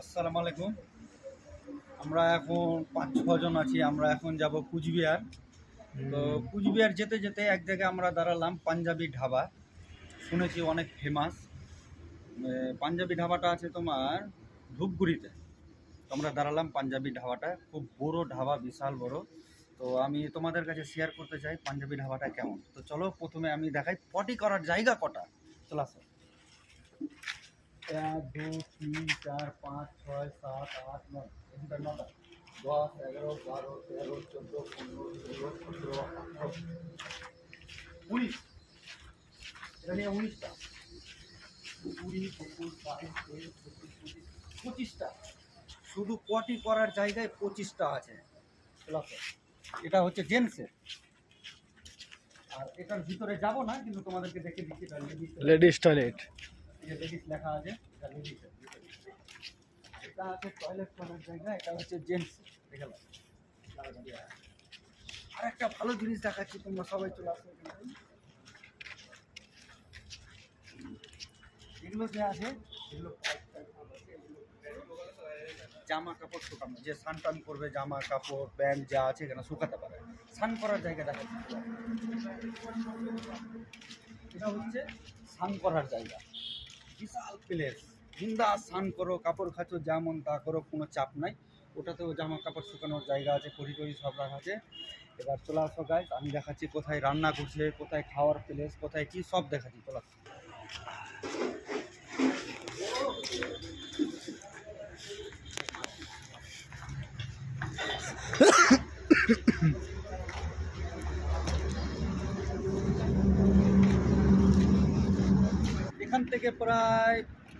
আসসালামু আলাইকুম। আমরা এখন 5-6 জন আছি। আমরা এখন যাব কুচবিহার। তো কুচবিহার যেতে যেতে এক জায়গায় আমরা দাঁড়ালাম পাঞ্জাবি ধাবা। শুনেছি অনেক ফেমাস। পাঞ্জাবি ধাবাটা আছে তোমার ধূপগুড়িতে। তো আমরা দাঁড়ালাম পাঞ্জাবি ধাবাটা, খুব বড় ধাবা, বিশাল বড়। তো আমি তোমাদের কাছে শেয়ার করতে চাই পাঞ্জাবি ধাবাটা কেমন। তো চলো প্রথমে আমি দেখাই পটি করার জায়গা কটা। চলো আসো। 1 2 3 4 5 6 7 8 9 এখানটা 9টা 10 11 12 13 14 15 16 17 18 19 এটা নিয়ে 19টা 20 21 22 23 24 25টা শুধু পটি করার জায়গায় 25টা আছে। এটা হচ্ছে জেন্টসের। আর এটার ভিতরে যাব না, কিন্তু তোমাদেরকে দেখে দিচ্ছি এটা লেডিস টয়লেট। লেডিস লেখা আছে, এটা লেডিসের। এটা আছে টয়লেট করার জায়গা, এটা হচ্ছে জেন্টস। দেখে নাও। আর একটা ভালো জিনিস দেখাচ্ছি, তোমরা সবাই চলে আসো। এগুলো যে আছে এগুলো জামা কাপড় শুকানো, যে স্নান টান করবে জামা কাপড় প্যান্ট যা আছে এখানে শুকাতে পারে। স্নান করার জায়গা দেখাচ্ছি। এটা হচ্ছে স্নান করার জায়গা, বিশাল প্লেস। বিন্দাস স্নান করো, কাপড় খাচ্ছো যেমন তা করো, কোনো চাপ নাই। ওটাতেও জামা কাপড় শুকানোর জায়গা আছে, কড়ি টড়ি সব রাখা আছে। এবার চলে আসো গাইস, আমি দেখাচ্ছি কোথায় রান্না করছে, কোথায় খাওয়ার প্লেস, কোথায় কি সব দেখাচ্ছি। চলে আসো। এখান থেকে প্রায়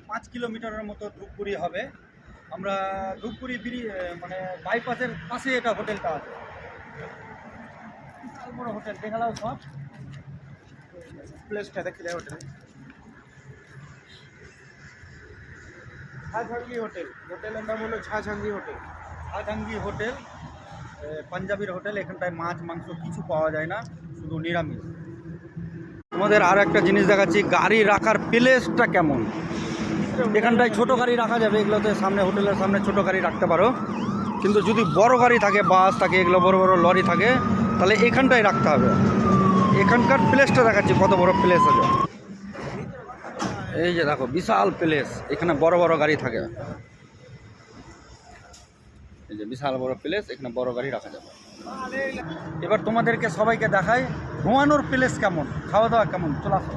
5 কিলোমিটারের মতো ধূপগুড়ি হবে। আমরা ধূপগুড়ি মানে বাইপাসের পাশে এটা হোটেলটা আছে, বিশাল বড় হোটেল। দেখালাও সব প্লেসটা দেখে দেয় হোটেল ঝাঝাঙ্গি হোটেল। হোটেলের নাম হলো ঝাঝাঙ্গি হোটেল। ঝাঝাঙ্গি হোটেল, পাঞ্জাবির হোটেল। এখানটায় মাছ মাংস কিছু পাওয়া যায় না, শুধু নিরামিষ। তোমাদের আর একটা জিনিস দেখাচ্ছি, গাড়ি রাখার প্লেসটা কেমন। এখানটায় ছোট গাড়ি রাখা যাবে, এগুলোতে সামনে হোটেলের সামনে ছোট গাড়ি রাখতে পারো। কিন্তু যদি বড় গাড়ি থাকে, বাস থাকে, এগুলো বড় বড় লরি থাকে, তাহলে এখানটায় রাখতে হবে। এখানকার প্লেসটা দেখাচ্ছি কত বড় প্লেস আছে। এই যে দেখো বিশাল প্লেস, এখানে বড় বড় গাড়ি থাকে। এই যে বিশাল বড় প্লেস, এখানে বড় গাড়ি রাখা যাবে। এবার তোমাদেরকে সবাইকে দেখাই ঘুমানোর প্লেস কেমন, খাওয়া দাওয়া কেমন। চলে আসো।